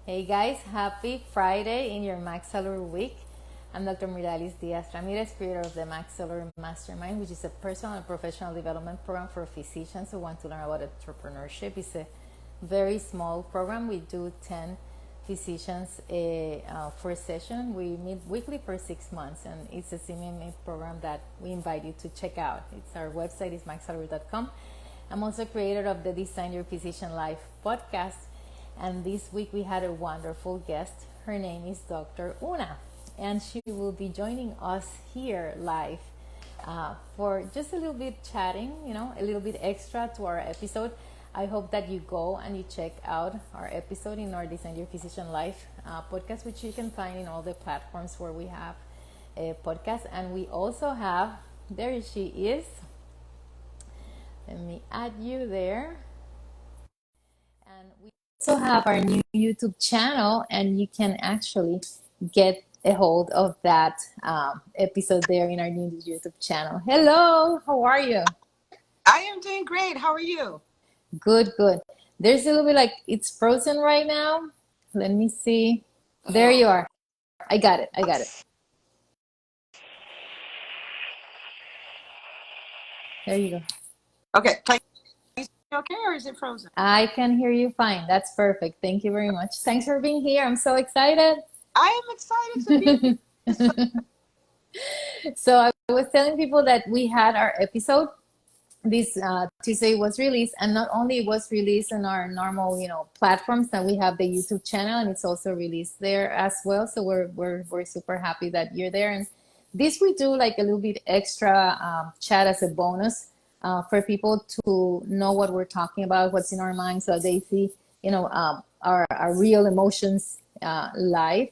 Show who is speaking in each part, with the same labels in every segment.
Speaker 1: Hey guys, happy Friday in your Max Salary Week. I'm Dr. Myrdalis Diaz Ramirez, creator of the Max Salary Mastermind, which is a personal and professional development program for physicians who want to learn about entrepreneurship. It's a very small program. We do 10 physicians for a session. We meet weekly for 6 months, and it's a CMMA program that we invite you to check out. Our website is maxsalary.com. I'm also creator of the Design Your Physician Life podcast, and this week we had a wonderful guest. Her name is Dr. Una, and she will be joining us here live for just a little bit chatting, a little bit extra to our episode. I hope that you go and you check out our episode in our Design Your Physician Life podcast, which you can find in all the platforms where we have a podcast. And we also have, there she is. Let me add you there. And we also have our new YouTube channel, and you can actually get a hold of that episode there in our new YouTube channel. Hello, how are you?
Speaker 2: I am doing great. How are you?
Speaker 1: Good, good. There's a little bit like it's frozen right now. Let me see. There you are. I got it. I got it. There you go.
Speaker 2: Okay. Okay, or is it frozen?
Speaker 1: I can hear you fine. That's perfect. Thank you very much. Thanks for being here. I'm so excited.
Speaker 2: I am excited to be here.
Speaker 1: So I was telling people that we had our episode this Tuesday was released, and not only it was released on our normal, platforms, that we have the YouTube channel, and it's also released there as well. So we're super happy that you're there. And this we do like a little bit extra chat as a bonus for people to know what we're talking about, what's in our mind, so they see, our real emotions live.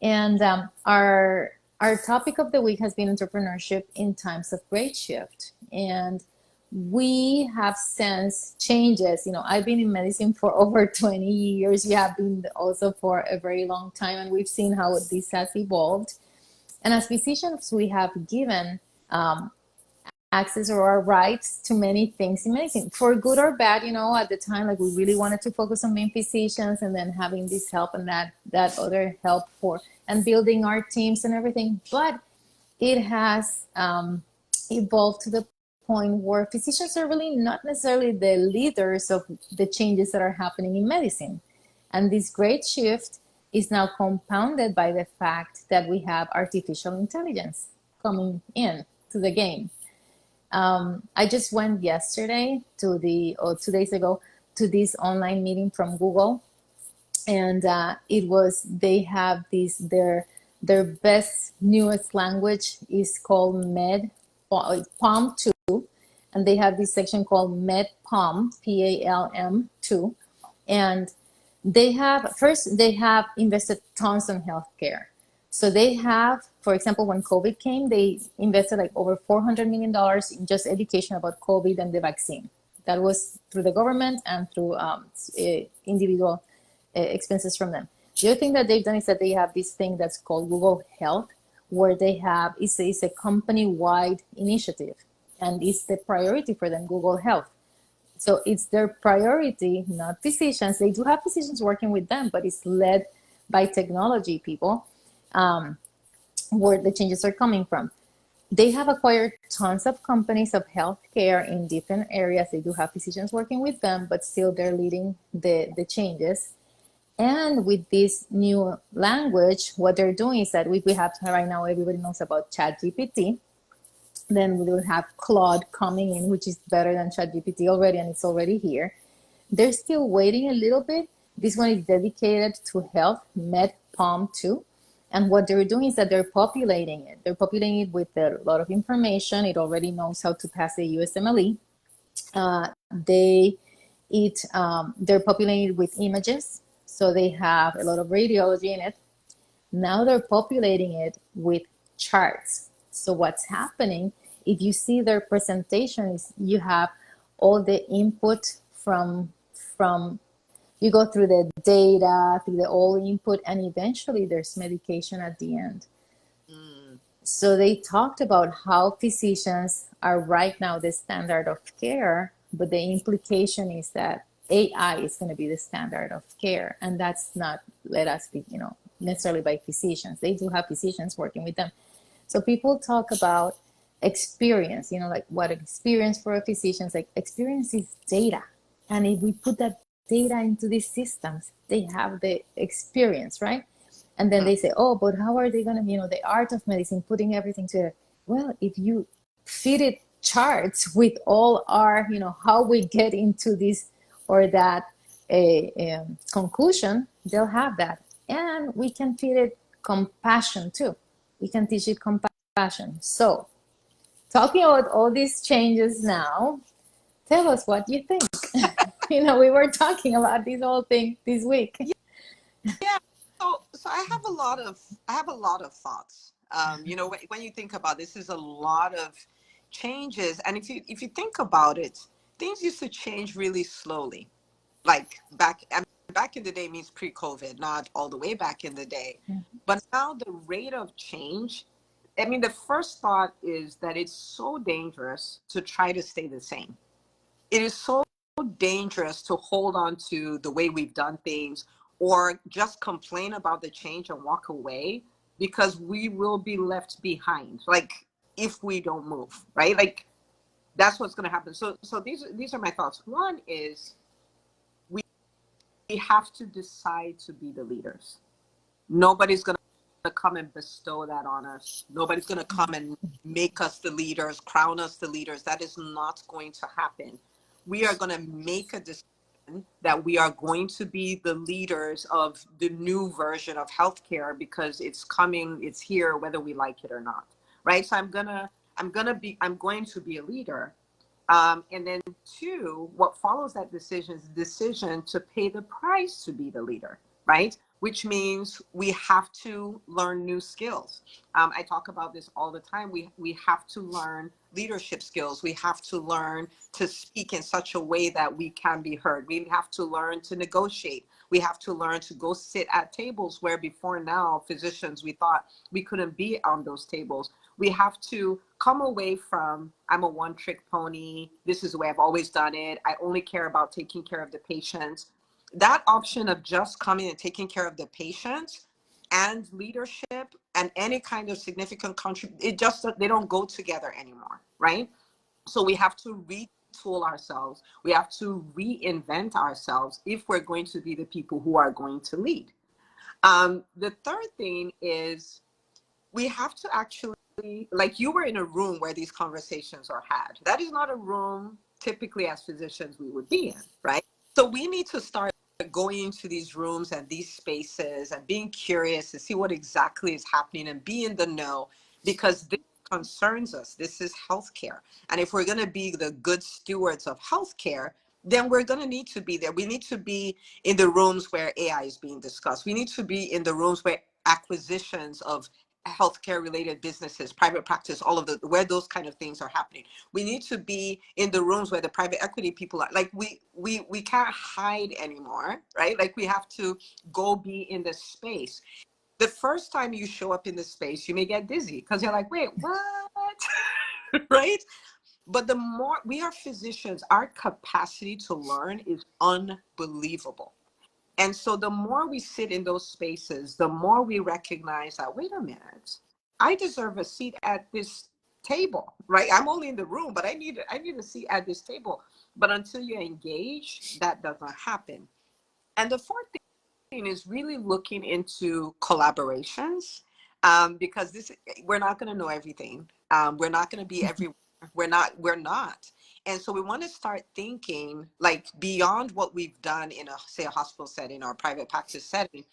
Speaker 1: And our topic of the week has been entrepreneurship in times of great shift. And we have sensed changes. I've been in medicine for over 20 years. You have been also for a very long time, and we've seen how this has evolved. And as physicians, we have given access or our rights to many things in medicine, for good or bad. At the time, like, we really wanted to focus on being physicians, and then having this help and that other help for and building our teams and everything. But it has evolved to the point where physicians are really not necessarily the leaders of the changes that are happening in medicine. And this great shift is now compounded by the fact that we have artificial intelligence coming in to the game. I just went yesterday or 2 days ago to this online meeting from Google, and they have their best newest language is called PALM 2, and they have this section called PALM PALM 2, and they have invested tons in healthcare. So they have, for example, when COVID came, they invested like over $400 million in just education about COVID and the vaccine. That was through the government and through individual expenses from them. The other thing that they've done is that they have this thing that's called Google Health, where it's a company-wide initiative, and it's the priority for them, Google Health. So it's their priority, not physicians. They do have physicians working with them, but it's led by technology people, where the changes are coming from. They have acquired tons of companies of healthcare in different areas. They do have physicians working with them, but still they're leading the changes. And with this new language, what they're doing is that we have right now, everybody knows about ChatGPT. Then we will have Claude coming in, which is better than ChatGPT already, and it's already here. They're still waiting a little bit. This one is dedicated to health, MedPalm 2. And what they're doing is that they're populating it. They're populating it with a lot of information. It already knows how to pass the USMLE. They're populating it with images. So they have a lot of radiology in it. Now they're populating it with charts. So what's happening, if you see their presentations, you have all the input from you go through the data, through the all input, and eventually there's medication at the end. So they talked about how physicians are right now the standard of care, but the implication is that AI is going to be the standard of care, and that's not let us be, necessarily by physicians. They do have physicians working with them. So people talk about experience, like what experience for a physician is. Like, experience is data, and if we put that data into these systems, they have the experience, right? And then they say, oh, but how are they going to, the art of medicine, putting everything together? Well, if you feed it charts with all our, how we get into this or that conclusion, they'll have that. And we can feed it compassion too. We can teach it compassion. So, talking about all these changes now, tell us what you think. We were talking about this whole thing this week.
Speaker 2: Yeah. So I have a lot of thoughts. When you think about this, is a lot of changes, and if you think about it, things used to change really slowly. Like back in the day means pre-COVID, not all the way back in the day. But now the rate of change, I mean, the first thought is that it's so dangerous to try to stay the same. It is so dangerous to hold on to the way we've done things or just complain about the change and walk away, because we will be left behind. Like, if we don't move, right? Like, that's what's going to happen. So these are my thoughts. One is, we have to decide to be the leaders. Nobody's going to come and bestow that on us. Nobody's going to come and make us the leaders, crown us the leaders. That is not going to happen. We are going to make a decision that we are going to be the leaders of the new version of healthcare, because it's coming, it's here, whether we like it or not, right? So I'm going to be a leader. And then two, what follows that decision is the decision to pay the price to be the leader, right? Which means we have to learn new skills. I talk about this all the time. We have to learn leadership skills. We have to learn to speak in such a way that we can be heard. We have to learn to negotiate. We have to learn to go sit at tables where before now, physicians, we thought we couldn't be on those tables. We have to come away from, I'm a one-trick pony. This is the way I've always done it. I only care about taking care of the patients. That option of just coming and taking care of the patients and leadership and any kind of significant contribution, they don't go together anymore, right? So we have to retool ourselves. We have to reinvent ourselves if we're going to be the people who are going to lead. The third thing is, we have to actually, like, you were in a room where these conversations are had. That is not a room typically as physicians we would be in, right? So we need to start going into these rooms and these spaces and being curious to see what exactly is happening and be in the know, because this concerns us. This is healthcare. And if we're going to be the good stewards of healthcare, then we're going to need to be there. We need to be in the rooms where AI is being discussed. We need to be in the rooms where acquisitions of healthcare related businesses, private practice, all of where those kind of things are happening. We need to be in the rooms where the private equity people are. Like, we can't hide anymore, right? Like, we have to go be in the space. The first time you show up in the space, you may get dizzy because you're like, wait, what? Right? But the more we are physicians, our capacity to learn is unbelievable. And so the more we sit in those spaces, the more we recognize that, wait a minute, I deserve a seat at this table, right? I'm only in the room, but I need a seat at this table. But until you engage, that doesn't happen. And the fourth thing is really looking into collaborations, because we're not going to know everything. We're not going to be everywhere. We're not. And so we want to start thinking, like, beyond what we've done in say a hospital setting or a private practice setting.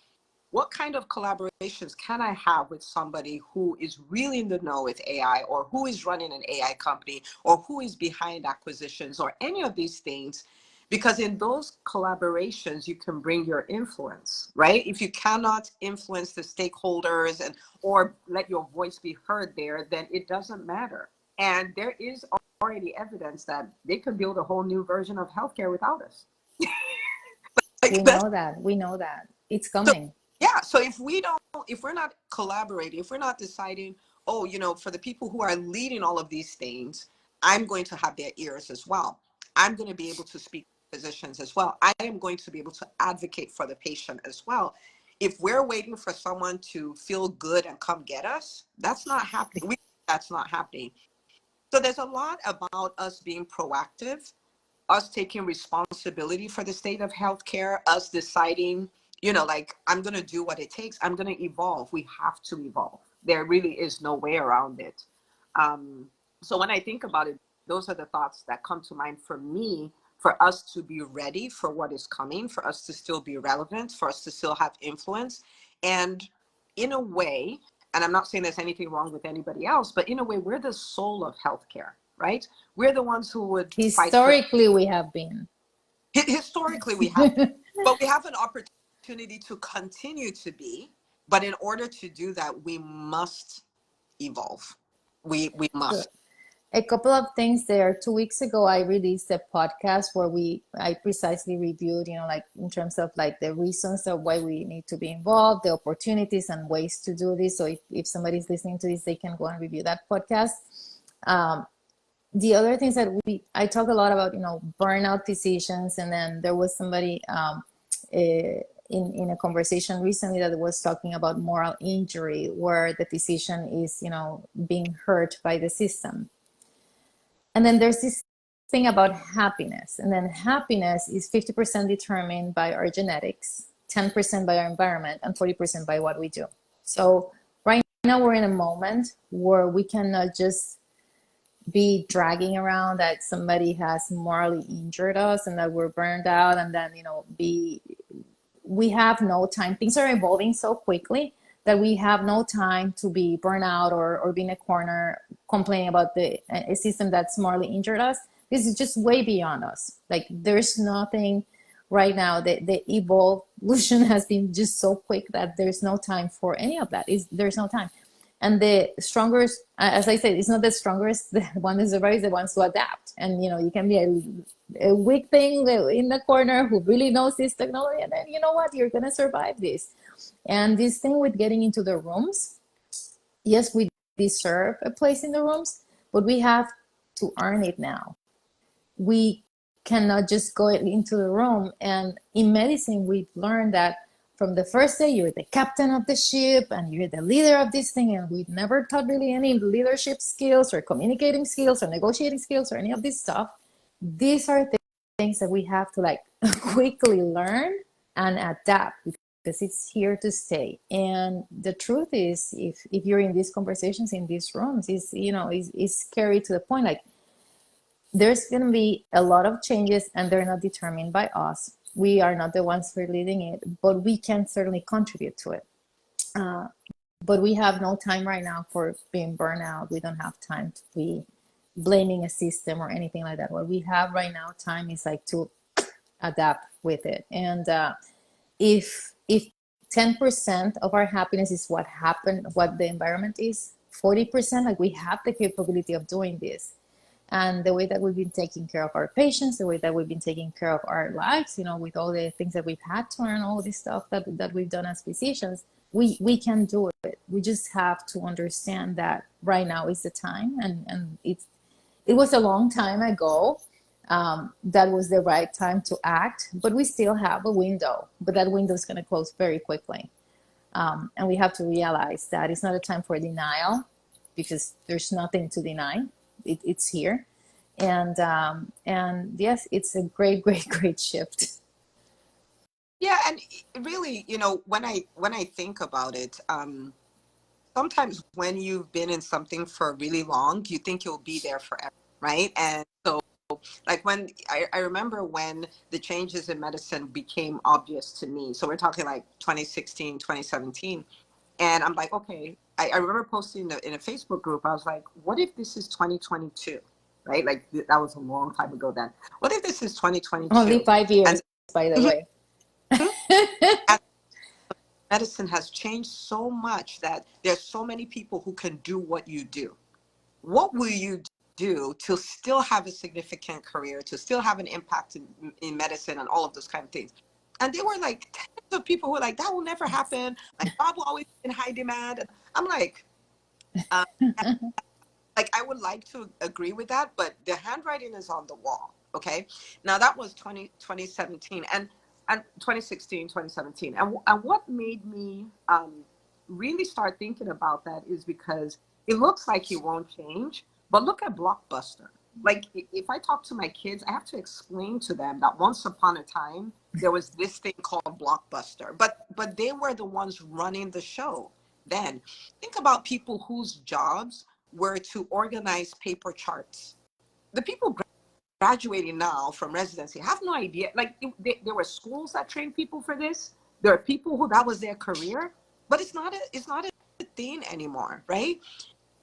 Speaker 2: What kind of collaborations can I have with somebody who is really in the know with AI, or who is running an AI company, or who is behind acquisitions, or any of these things? Because in those collaborations, you can bring your influence, right? If you cannot influence the stakeholders or let your voice be heard there, then it doesn't matter. And there is already evidence that they can build a whole new version of healthcare without us.
Speaker 1: We know that. We know that. It's coming.
Speaker 2: Yeah. So if we're not collaborating, if we're not deciding, oh, for the people who are leading all of these things, I'm going to have their ears as well. I'm going to be able to speak physicians as well. I am going to be able to advocate for the patient as well. If we're waiting for someone to feel good and come get us, that's not happening. That's not happening. So there's a lot about us being proactive, us taking responsibility for the state of healthcare, us deciding, like, I'm going to do what it takes. I'm going to evolve. We have to evolve. There really is no way around it. So when I think about it, those are the thoughts that come to mind for me, for us to be ready for what is coming, for us to still be relevant, for us to still have influence. And in a way, and I'm not saying there's anything wrong with anybody else, but in a way, we're the soul of healthcare, right? We're the ones who would fight for.
Speaker 1: Historically, we have been.
Speaker 2: Historically, we have been. But we have an opportunity to continue to be. But in order to do that, we must evolve. We must.
Speaker 1: A couple of things there. 2 weeks ago, I released a podcast where I precisely reviewed, like in terms of like the reasons of why we need to be involved, the opportunities and ways to do this. So if somebody's listening to this, they can go and review that podcast. The other things that I talk a lot about, burnout decisions. And then there was somebody in a conversation recently that was talking about moral injury, where the decision is, being hurt by the system. And then there's this thing about happiness. And then happiness is 50% determined by our genetics, 10% by our environment, and 40% by what we do. So right now we're in a moment where we cannot just be dragging around that somebody has morally injured us and that we're burned out, and then, we have no time. Things are evolving so quickly that we have no time to be burned out or be in a corner complaining about a system that's morally injured us. This is just way beyond us. Like, there's nothing right now. The evolution has been just so quick that there's no time for any of that. There's no time. And the strongest, as I said, it's not the strongest, the one that survives, the ones who adapt. And, you can be a weak thing in the corner who really knows this technology. And then, you know what, you're going to survive this. And this thing with getting into the rooms, yes, we deserve a place in the rooms, but we have to earn it now. We cannot just go into the room. And in medicine, we've learned that from the first day, you're the captain of the ship and you're the leader of this thing. And we've never taught really any leadership skills or communicating skills or negotiating skills or any of this stuff. These are things that we have to quickly learn and adapt, because it's here to stay. And the truth is, if you're in these conversations, in these rooms, is scary to the point, there's going to be a lot of changes and they're not determined by us. We are not the ones who are leading it, but we can certainly contribute to it. But we have no time right now for being burned out. We don't have time to be blaming a system or anything like that. What we have right now, time is to adapt with it. And if 10% of our happiness is what the environment is, 40%, we have the capability of doing this. And the way that we've been taking care of our patients, the way that we've been taking care of our lives, with all the things that we've had to learn, all this stuff that we've done as physicians, we can do it. We just have to understand that right now is the time. And it was a long time ago. That was the right time to act, but we still have a window, but that window is going to close very quickly. And we have to realize that it's not a time for denial, because there's nothing to deny. It's here. And yes, it's a great, great, great shift.
Speaker 2: Yeah. And really, when I think about it, sometimes when you've been in something for really long, you think you'll be there forever, right? And so when I remember when the changes in medicine became obvious to me. So we're talking 2016, 2017. And I'm like, okay, I remember posting in a Facebook group, I was like, what if this is 2022, right? That was a long time ago then. What if this is 2022?
Speaker 1: Only 5 years, by the way.
Speaker 2: And medicine has changed so much that there's so many people who can do what you do. What will you do to still have a significant career, to still have an impact in medicine and all of those kind of things? And there were tens of people who were like, that will never happen. My job will always be in high demand. And I'm like, I would like to agree with that, but the handwriting is on the wall. Okay. Now that was 2017 and 2016, 2017. And what made me really start thinking about that is because it looks like it won't change, but look at Blockbuster. Like if I talk to my kids, I have to explain to them that once upon a time there was this thing called Blockbuster, but they were the ones running the show then. Think about people whose jobs were to organize paper charts. The people graduating now from residency have no idea. Like there were schools that trained people for this. There are people who that was their career, but it's not a thing anymore, right?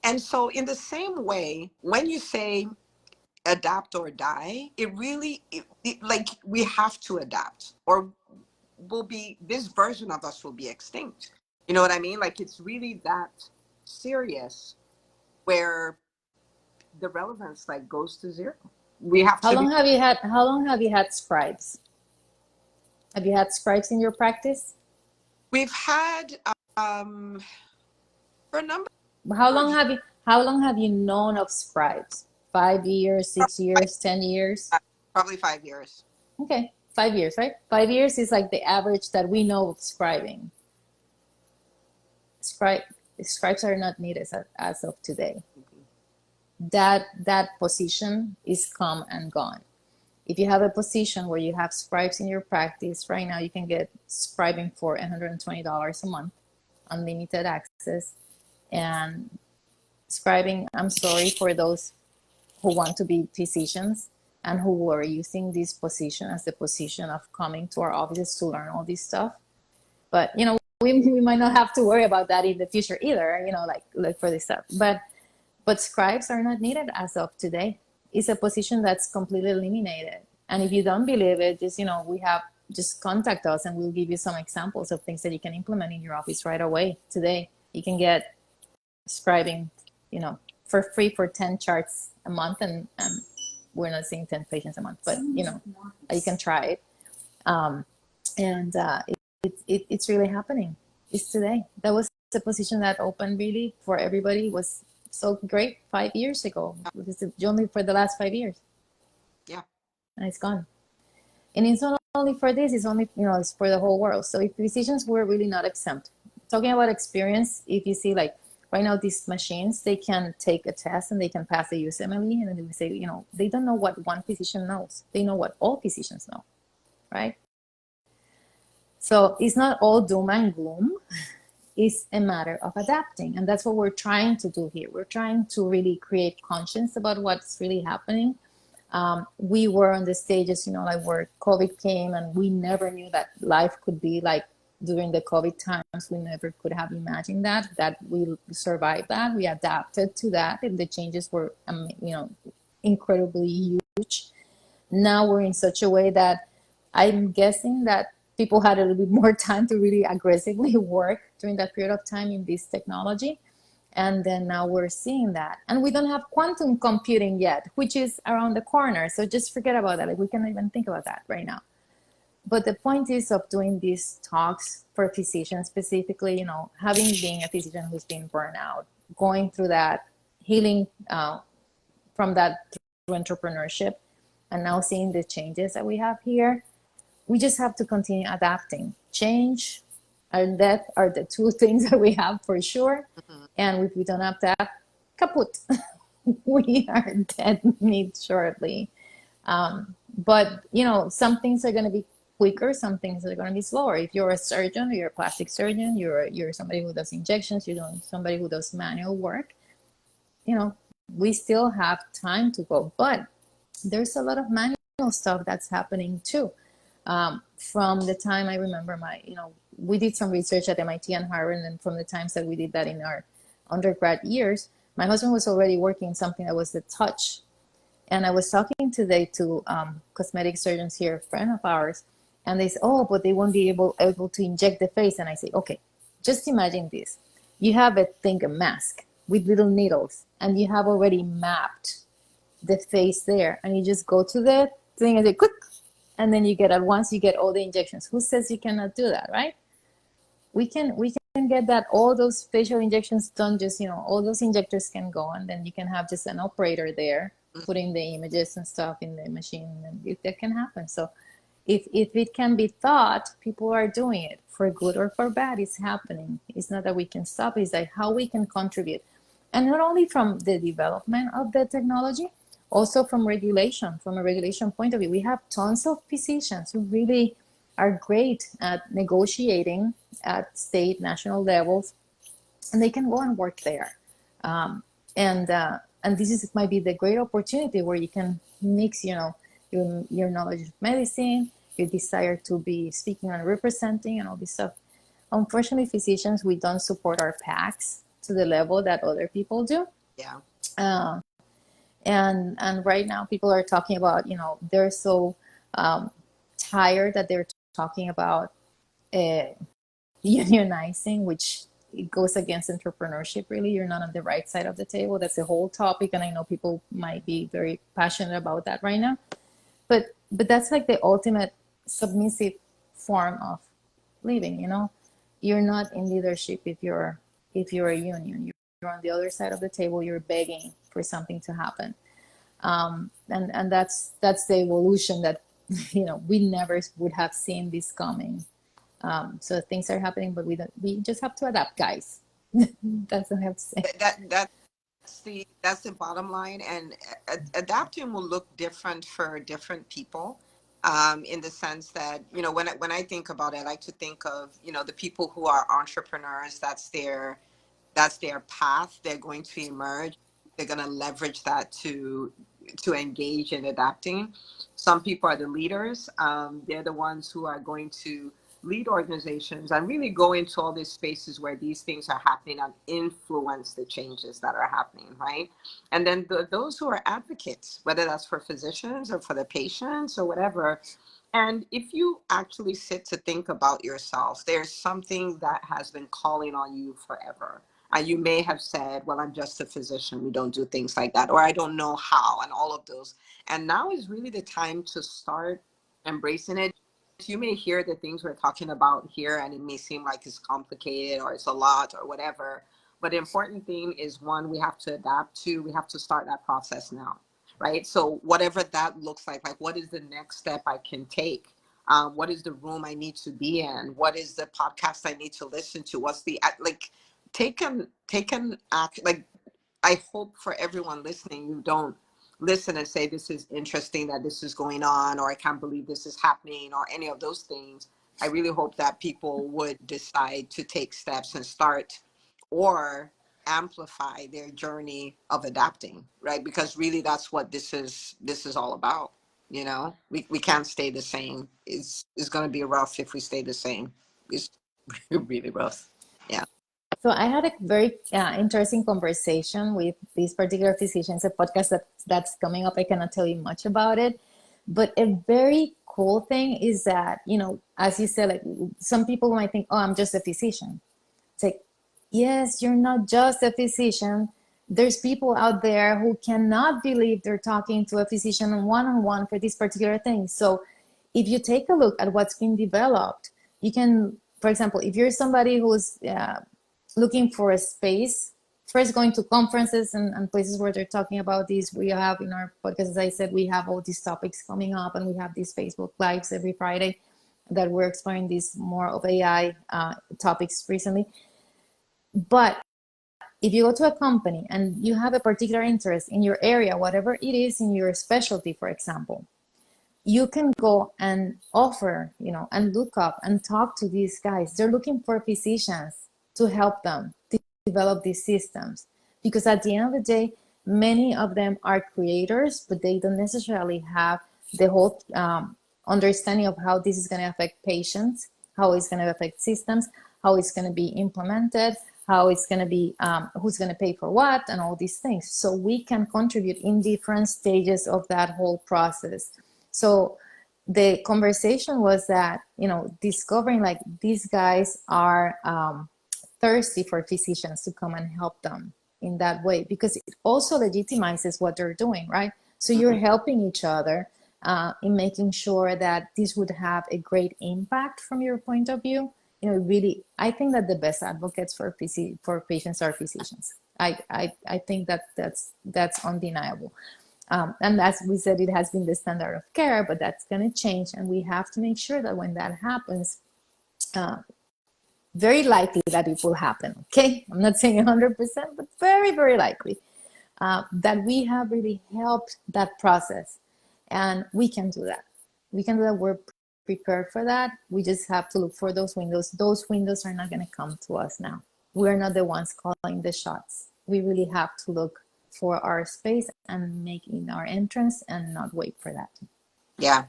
Speaker 2: And so in the same way, when you say adapt or die, it really like we have to adapt, or will be this version of us will be extinct. You know what I mean? Like it's really that serious where the relevance like goes to zero. We have
Speaker 1: How
Speaker 2: to be.
Speaker 1: long have you had, how long have you had scribes? Have you had scribes in your practice?
Speaker 2: We've had for a number
Speaker 1: How
Speaker 2: of
Speaker 1: long
Speaker 2: years,
Speaker 1: have you, how long have you known of scribes? 5 years, 6 years, 10 years?
Speaker 2: probably 5 years.
Speaker 1: Okay, 5 years, right? 5 years is like the average that we know of scribing. Scribe, scribes are not needed as of today. That position is come and gone. If you have a position where you have scribes in your practice, right now you can get scribing for $120 a month, unlimited access. And scribing, I'm sorry for those who want to be physicians and who are using this position as the position of coming to our offices to learn all this stuff. But we might not have to worry about that in the future either, like for this stuff. But scribes are not needed as of today. It's a position that's completely eliminated. And if you don't believe it, just contact us and we'll give you some examples of things that you can implement in your office right away today. You can get scribing, for free for 10 charts a month, and we're not seeing 10 patients a month, but you can try it. And it's really happening. It's today. That was the position that opened really for everybody. Was so great 5 years ago. It's only for the last 5 years.
Speaker 2: Yeah.
Speaker 1: And it's gone. And it's not only for this, it's only, it's for the whole world. So if physicians were really not exempt, talking about experience, if you see like right now, these machines, they can take a test and they can pass the USMLE, and then they say, they don't know what one physician knows. They know what all physicians know, right? So it's not all doom and gloom. It's a matter of adapting. And that's what we're trying to do here. We're trying to really create conscience about what's really happening. We were on the stages, like where COVID came, and we never knew that life could be like during the COVID times. We never could have imagined that we survived that. We adapted to that, and the changes were, incredibly huge. Now we're in such a way that I'm guessing that people had a little bit more time to really aggressively work during that period of time in this technology. And then now we're seeing that. And we don't have quantum computing yet, which is around the corner. So just forget about that. Like, we can't even think about that right now. But the point is of doing these talks for physicians specifically, having being a physician who's been burned out, going through that, healing from that through entrepreneurship, and now seeing the changes that we have here. We just have to continue adapting. Change and death are the two things that we have for sure.
Speaker 2: Mm-hmm.
Speaker 1: And if we don't adapt, kaput. We are dead meat shortly. But, some things are going to be quicker. Some things are going to be slower. If you're a surgeon or you're a plastic surgeon, you're somebody who does injections, you're somebody who does manual work, we still have time to go. But there's a lot of manual stuff that's happening too. From the time I remember we did some research at MIT and Harvard, and from the times that we did that in our undergrad years, my husband was already working something that was the touch. And I was talking today to cosmetic surgeons here, a friend of ours, and they said, oh, but they won't be able to inject the face. And I say, okay, just imagine this. You have a mask with little needles, and you have already mapped the face there, and you just go to the thing and say, quick, and then you get all the injections. Who says you cannot do that, right? We can get that, all those facial injections done, just, all those injectors can go, and then you can have just an operator there putting the images and stuff in the machine, and that can happen. So if it can be taught, people are doing it for good or for bad. It's happening. It's not that we can stop it. It's like how we can contribute, and not only from the development of the technology, also from regulation. From a regulation point of view, we have tons of physicians who really are great at negotiating at state, national levels, and they can go and work there. Um, and this is might be the great opportunity where you can mix, your knowledge of medicine, your desire to be speaking and representing, and all this stuff. Unfortunately, physicians, we don't support our packs to the level that other people do.
Speaker 2: Yeah.
Speaker 1: Uh, and right now, people are talking about, they're so tired that they're talking about uh, unionizing, which it goes against entrepreneurship. Really, you're not on the right side of the table. That's a whole topic, and I know people might be very passionate about that right now. But that's like the ultimate submissive form of living. You're not in leadership if you're a union. You're on the other side of the table. You're begging for something to happen, and that's the evolution that we never would have seen this coming. So things are happening, but we just have to adapt, guys. That's what I have to say.
Speaker 2: That's the bottom line, and adapting will look different for different people, in the sense that when I think about it, I like to think of the people who are entrepreneurs. That's their path. They're going to emerge. They're going to leverage that to engage in adapting. Some people are the leaders. They're the ones who are going to lead organizations and really go into all these spaces where these things are happening and influence the changes that are happening, right? And then those who are advocates, whether that's for physicians or for the patients or whatever. And if you actually sit to think about yourself, there's something that has been calling on you forever. And you may have said, well, I'm just a physician. We don't do things like that. Or I don't know how, and all of those. And now is really the time to start embracing it. You may hear the things we're talking about here, and it may seem like it's complicated or it's a lot or whatever. But the important thing is, one, we have to adapt. Two, we have to start that process now, right? So whatever that looks like what is the next step I can take? What is the room I need to be in? What is the podcast I need to listen to? What's the, like, take an act. Like, I hope for everyone listening, you don't listen and say, this is interesting that this is going on, or I can't believe this is happening, or any of those things. I really hope that people would decide to take steps and start or amplify their journey of adapting, right? Because really that's what this is all about. We can't stay the same. It's going to be rough if we stay the same. It's really rough. Yeah.
Speaker 1: So I had a very interesting conversation with this particular physician. It's a podcast that's coming up. I cannot tell you much about it, but a very cool thing is that, as you said, like some people might think, oh, I'm just a physician. It's like, yes, you're not just a physician. There's people out there who cannot believe they're talking to a physician one-on-one for this particular thing. So if you take a look at what's been developed, you can, for example, if you're somebody who's looking for a space, first going to conferences and places where they're talking about this. We have in our podcast, as I said, we have all these topics coming up, and we have these Facebook Lives every Friday that we're exploring these more of AI topics recently. But if you go to a company and you have a particular interest in your area, whatever it is in your specialty, for example, you can go and offer, and look up and talk to these guys. They're looking for physicians to help them to develop these systems. Because at the end of the day, many of them are creators, but they don't necessarily have the whole understanding of how this is going to affect patients, how it's going to affect systems, how it's going to be implemented, how it's going to be, who's going to pay for what, and all these things. So we can contribute in different stages of that whole process. So the conversation was that, discovering like these guys are thirsty for physicians to come and help them in that way, because it also legitimizes what they're doing, right? So you're helping each other in making sure that this would have a great impact from your point of view. Really, I think that the best advocates for patients are physicians. I think that's undeniable. And as we said, it has been the standard of care, but that's going to change. And we have to make sure that when that happens, uh, very likely that it will happen. Okay. I'm not saying 100%, but very, very likely that we have really helped that process. And we can do that. We can do that. We're prepared for that. We just have to look for those windows. Those windows are not going to come to us now. We're not the ones calling the shots. We really have to look for our space and make in our entrance and not wait for that.
Speaker 2: Yeah.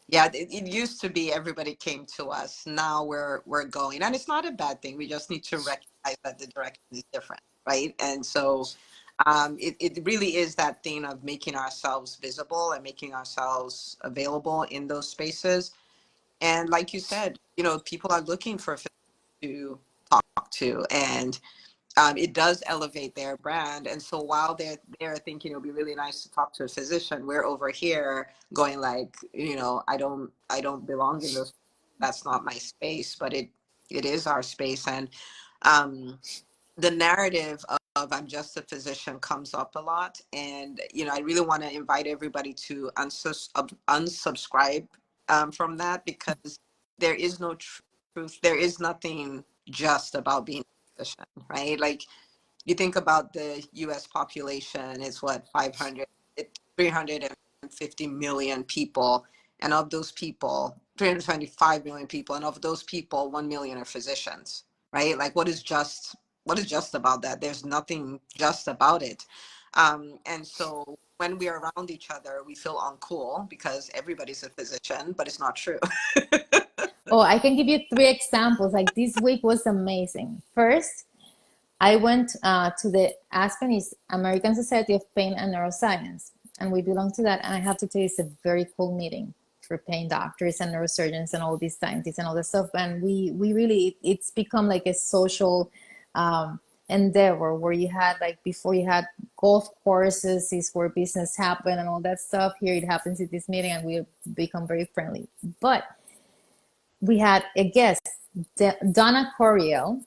Speaker 2: Yeah, it used to be everybody came to us. Now we're going, and it's not a bad thing. We just need to recognize that the direction is different, right? And so, it really is that thing of making ourselves visible and making ourselves available in those spaces. And like you said, people are looking for to talk to, and it does elevate their brand. And so while they're thinking it would be really nice to talk to a physician, we're over here going like, I don't belong in this. That's not my space, but it is our space. And um, the narrative of I'm just a physician comes up a lot. And, I really want to invite everybody to unsubscribe from that, because there is no truth. There is nothing just about being a physician, right? Like, you think about the US population, it's what, 350 million people. And of those people, 325 million people. And of those people, 1 million are physicians, right? Like, what is just about that? There's nothing just about it. And so when we're around each other, we feel uncool because everybody's a physician, but it's not true.
Speaker 1: Oh, I can give you 3 examples. Like this week was amazing. First, I went to the Aspen is American Society of Pain and Neuroscience, and we belong to that. And I have to tell you, it's a very cool meeting for pain doctors and neurosurgeons and all these scientists and all this stuff. And we really, it's become like a social endeavor where you had like before you had golf courses is where business happened and all that stuff. Here it happens at this meeting, and we become very friendly. But we had a guest, Donna Coriel,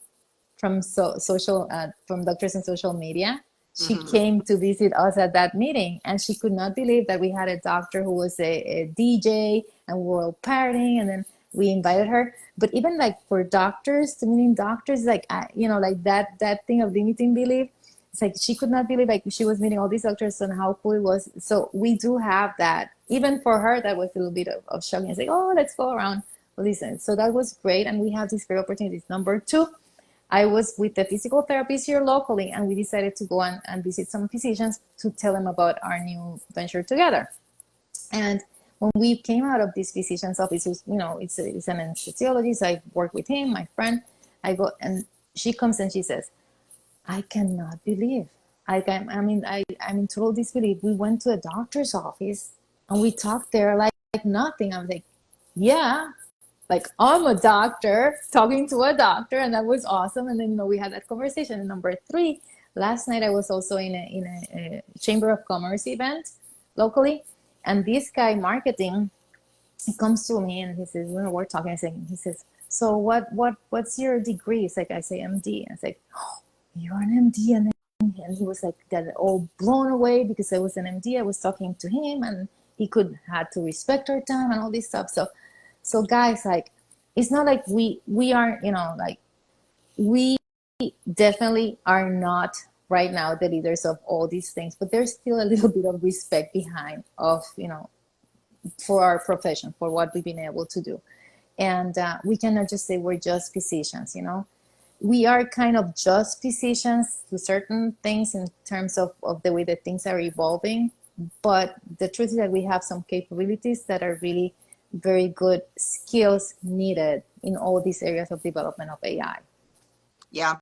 Speaker 1: from social from Doctors in Social Media. She
Speaker 2: Mhm.
Speaker 1: came to visit us at that meeting, and she could not believe that we had a doctor who was a DJ, and we were all partying, and then we invited her. But even like for doctors, to meeting doctors, like like that thing of limiting belief. It's like she could not believe like she was meeting all these doctors and how cool it was. So we do have that. Even for her, that was a little bit of shocking. It's like, oh, let's go around. Listen, so that was great, and we have these great opportunities. Number two, I was with the physical therapist here locally, and we decided to go and visit some physicians to tell them about our new venture together. And when we came out of this physician's office, it's an anesthesiologist. I work with him, my friend. I go, and she comes and she says, I cannot believe. I'm in total disbelief. We went to a doctor's office and we talked there like nothing. I was like, yeah, like I'm a doctor talking to a doctor, and that was awesome. And then we had that conversation. And number three, last night I was also in a chamber of commerce event locally, and this guy marketing, he comes to me and he says, we're talking. He says, so what's your degree? It's like I say MD, and it's like, oh, you're an MD, and he was like got all blown away because I was an MD. I was talking to him, and he could had to respect our time and all this stuff. So guys, like, it's not like we are, like we definitely are not right now the leaders of all these things, but there's still a little bit of respect behind of, for our profession, for what we've been able to do. And we cannot just say we're just physicians. We are kind of just physicians to certain things in terms of the way that things are evolving. But the truth is that we have some capabilities that are really very good skills needed in all these areas of development of AI.
Speaker 2: Yeah.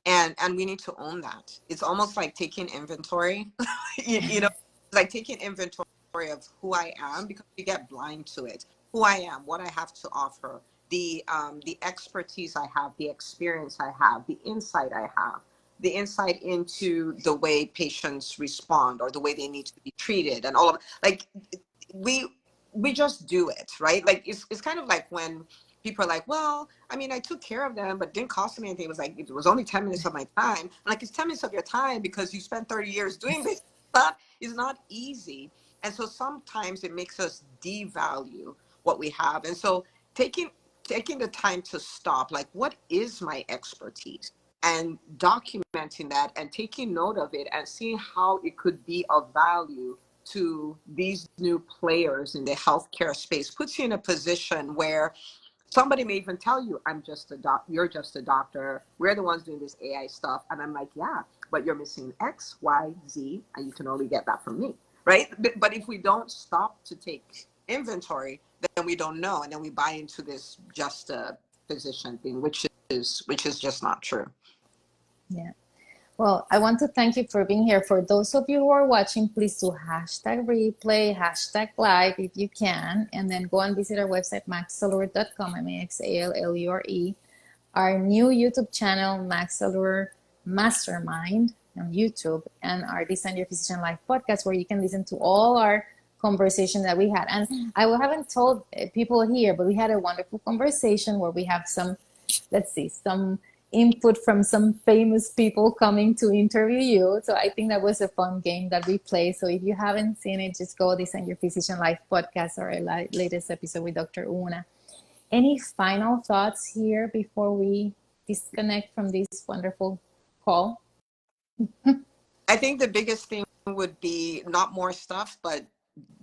Speaker 2: And we need to own that. It's almost like taking inventory. It's like taking inventory of who I am, because we get blind to it. Who I am, what I have to offer, the expertise I have, the experience I have, the insight I have, the insight into the way patients respond or the way they need to be treated, and all of, like, we we just do it, right? Like, it's kind of like when people are like, well, I mean, I took care of them, but it didn't cost me anything. It was like, it was only 10 minutes of my time. I'm like, it's 10 minutes of your time because you spent 30 years doing this. It's not easy. And so sometimes it makes us devalue what we have. And so taking taking the time to stop, like, what is my expertise? And documenting that and taking note of it and seeing how it could be of value to these new players in the healthcare space puts you in a position where somebody may even tell you, I'm just a doc, you're just a doctor, we're the ones doing this AI stuff. And I'm like, yeah, but you're missing X, Y, Z, and you can only get that from me, right? But if we don't stop to take inventory, then we don't know, and then we buy into this just a physician thing, which is just not true.
Speaker 1: Yeah. Well, I want to thank you for being here. For those of you who are watching, please do hashtag replay, hashtag live if you can, and then go and visit our website, maxallure.com, MAXALLURE, our new YouTube channel, Max Allure Mastermind on YouTube, and our Design Your Physician Life podcast, where you can listen to all our conversation that we had. And I haven't told people here, but we had a wonderful conversation where we have some, let's see, some input from some famous people coming to interview you. So I think that was a fun game that we played. So if you haven't seen it, just go Design Your Physician Life podcast or our latest episode with Dr. Una. Any final thoughts here before we disconnect from this wonderful call?
Speaker 2: I think the biggest thing would be not more stuff, but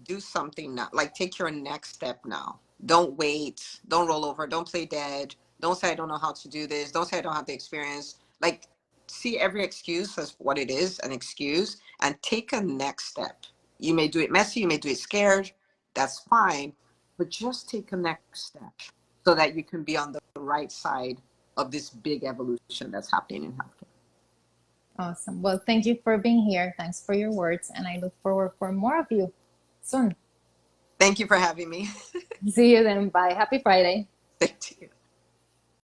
Speaker 2: do something now. Like, take your next step now. Don't wait. Don't roll over. Don't play dead. Don't say I don't know how to do this. Don't say I don't have the experience. Like, see every excuse as what it is, an excuse, and take a next step. You may do it messy. You may do it scared. That's fine. But just take a next step so that you can be on the right side of this big evolution that's happening in healthcare.
Speaker 1: Awesome. Well, thank you for being here. Thanks for your words. And I look forward for more of you soon.
Speaker 2: Thank you for having me.
Speaker 1: See you then. Bye. Happy Friday.
Speaker 2: Thank you.